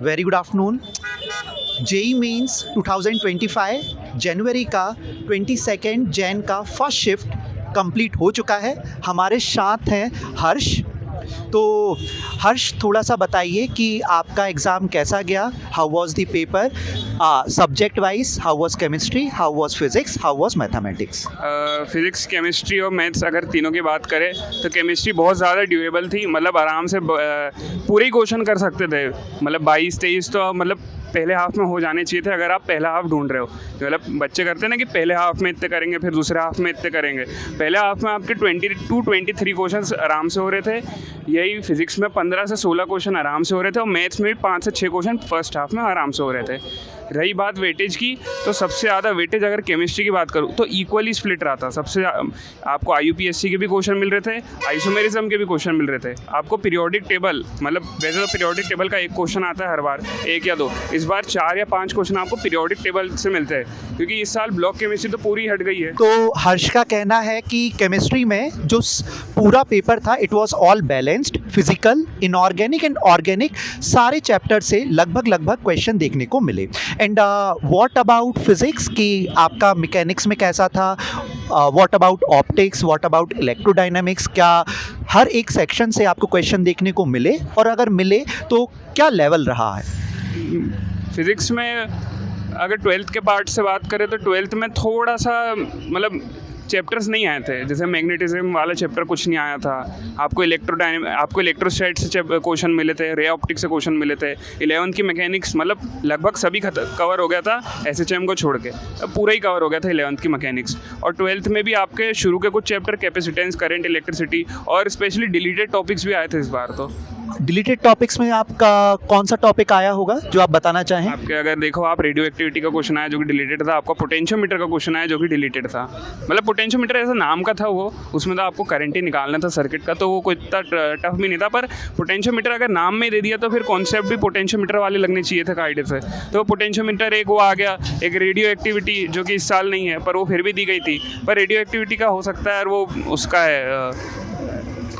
Very good afternoon. JEE mains 2025 जनवरी का 22 जैन का फर्स्ट शिफ्ट कंप्लीट हो चुका है। हमारे साथ हैं हर्ष। तो हर्ष, थोड़ा सा बताइए कि आपका एग्ज़ाम कैसा गया, how was the paper, subject wise, how was chemistry, how was physics, how was mathematics. Physics, chemistry और मैथ्स अगर तीनों की बात करें तो केमिस्ट्री बहुत ज़्यादा ड्यूरेबल थी। मतलब आराम से पूरे ही क्वेश्चन कर सकते थे। मतलब 22-23 तो मतलब पहले हाफ में हो जाने चाहिए थे अगर आप पहला हाफ ढूंढ रहे हो। मतलब बच्चे करते हैं ना कि पहले हाफ में इतने करेंगे फिर दूसरे हाफ में इतने करेंगे। पहले हाफ में आपके 22-23 क्वेश्चन आराम से हो रहे थे। यही फिज़िक्स में 15 से 16 क्वेश्चन आराम से हो रहे थे और मैथ्स में भी 5 से 6 क्वेश्चन फर्स्ट हाफ में आराम से हो रहे थे। रही बात वेटेज की, तो सबसे ज़्यादा वेटेज अगर केमिस्ट्री की बात करूँ तो इक्वली स्प्लिट रहा था। सबसे आपको IUPAC के भी क्वेश्चन मिल रहे थे, आइसोमेरिज्म के भी क्वेश्चन मिल रहे थे। आपको पीरियोडिक टेबल, मतलब वैसे तो पीरियोडिक टेबल का एक क्वेश्चन आता है हर बार, 1 या 2, इस बार 4 या 5 क्वेश्चन आपको पीरियोडिक टेबल से मिलते हैं, क्योंकि इस साल ब्लॉक केमिस्ट्री तो पूरी हट गई है। तो हर्ष का कहना है कि केमिस्ट्री में जो पूरा पेपर था it was all balanced, physical, inorganic and organic सारे चैप्टर से लगभग क्वेश्चन देखने को मिले। एंड व्हाट अबाउट फिजिक्स, कि आपका मैकेनिक्स में कैसा था, what about optics, what about electrodynamics, क्या हर एक सेक्शन से आपको क्वेश्चन देखने को मिले, और अगर मिले तो क्या लेवल रहा है? फिज़िक्स में अगर 12th के पार्ट से बात करें तो 12th में थोड़ा सा मतलब चैप्टर्स नहीं आए थे। जैसे मैग्नेटिज्म वाला चैप्टर कुछ नहीं आया था। आपको इलेक्ट्रोस्टैट से क्वेश्चन मिले थे, रे ऑप्टिक्स से क्वेश्चन मिले थे। 11th की मैकेनिक्स मतलब लगभग सभी कवर हो गया था SHM को छोड़ के, पूरा ही कवर हो गया था 11th की मैकेनिक्स। और 12th में भी आपके शुरू के कुछ चैप्टर कैपेसिटेंस, करंट, इलेक्ट्रिसिटी और स्पेशली डिलीटेड टॉपिक्स भी आए थे इस बार। तो डिलीटेड टॉपिक्स में आपका कौन सा टॉपिक आया होगा जो आप बताना चाहें? आपके अगर देखो, आप रेडियो एक्टिविटी का क्वेश्चन आया जो कि डिलीटेड था। आपका पोटेंशियोमीटर का क्वेश्चन आया जो कि डिलीटेड था। मतलब पोटेंशियोमीटर ऐसा नाम का था वो, उसमें तो आपको करंट ही निकालना था सर्किट का, तो वो कोई इतना टफ भी नहीं था। पर पोटेंशियोमीटर अगर नाम में दे दिया तो फिर कॉन्सेप्ट भी पोटेंशियोमीटर वाले लगने चाहिए थे कायदे से। तो पोटेंशियोमीटर एक वो आ गया। एक रेडियो एक्टिविटी जो कि इस साल नहीं है पर वो फिर भी दी गई थी। पर रेडियो एक्टिविटी का हो सकता है वो उसका है।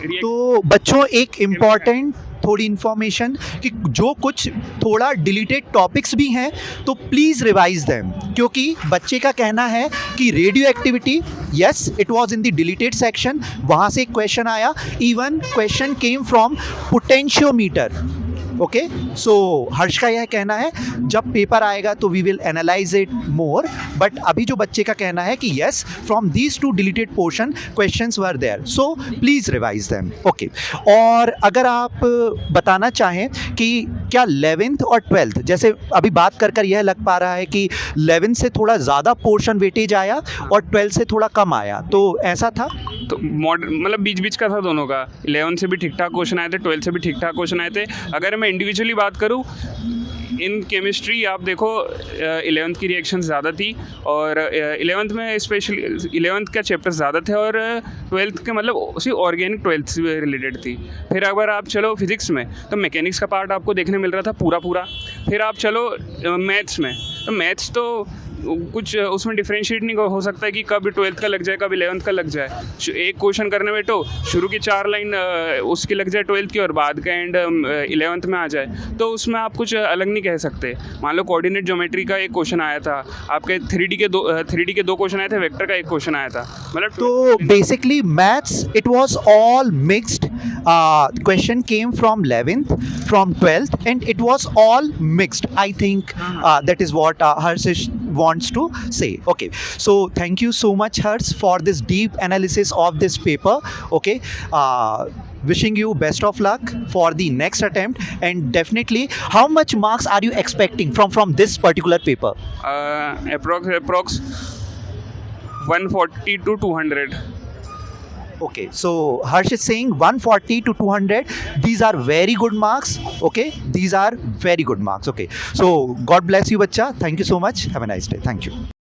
तो बच्चों, एक इम्पॉर्टेंट थोड़ी इन्फॉर्मेशन कि जो कुछ थोड़ा डिलीटेड टॉपिक्स भी हैं तो प्लीज़ रिवाइज देम, क्योंकि बच्चे का कहना है कि radioactivity, yes it was in the deleted section, वहाँ से एक क्वेश्चन आया, even question came from potentiometer. Okay, so Harsh का यह कहना है जब पेपर आएगा तो we will analyse it more, but अभी जो बच्चे का कहना है कि yes from these 2 deleted portion questions were there, so please revise them. Okay, और अगर आप बताना चाहें कि क्या 11th और 12th, जैसे अभी बात कर यह लग पा रहा है कि 11th से थोड़ा ज़्यादा पोर्शन वेटेज आया और 12th से थोड़ा कम आया, तो ऐसा था? तो मतलब बीच का था दोनों का। 11th से भी ठीक ठाक क्वेश्चन आए थे, 12th से भी ठीक ठाक क्वेश्चन आए थे। अगर मैं इंडिविजुअली बात करूँ इन केमिस्ट्री, आप देखो 11th की रिएक्शन ज़्यादा थी और 11th में स्पेशली 11th का चैप्टर ज़्यादा थे और 12th के मतलब उसी ऑर्गेनिक 12th से रिलेटेड थी। फिर अगर आप चलो फिज़िक्स में तो मैकेनिक्स का पार्ट आपको देखने मिल रहा था पूरा। फिर आप चलो मैथ्स में, तो मैथ्स तो कुछ उसमें डिफ्रेंशिएट नहीं हो सकता है कि कब 12th का लग जाए कब 11th का लग जाए। एक क्वेश्चन करने बैठो, शुरू की 4 लाइन उसकी लग जाए 12th की और बाद का एंड 11th में आ जाए, तो उसमें आप कुछ अलग नहीं कह सकते। मान लो कोऑर्डिनेट ज्योमेट्री का एक क्वेश्चन आया था, आपके 3D के 2 क्वेश्चन आए थे, वेक्टर का एक क्वेश्चन आया था। मतलब तो basically maths it was all mixed, question came from 11th, from 12th and it was all mixed. I think that is what Harsh wants to say. Okay, so thank you so much Harsh for this deep analysis of this paper. Okay, wishing you best of luck for the next attempt, and definitely how much marks are you expecting from this particular paper? Approx 140 to 200. Okay, so Harsh is saying 140 to 200. These are very good marks. Okay, these are very good marks. Okay, so God bless you, bachcha. Thank you so much. Have a nice day. Thank you.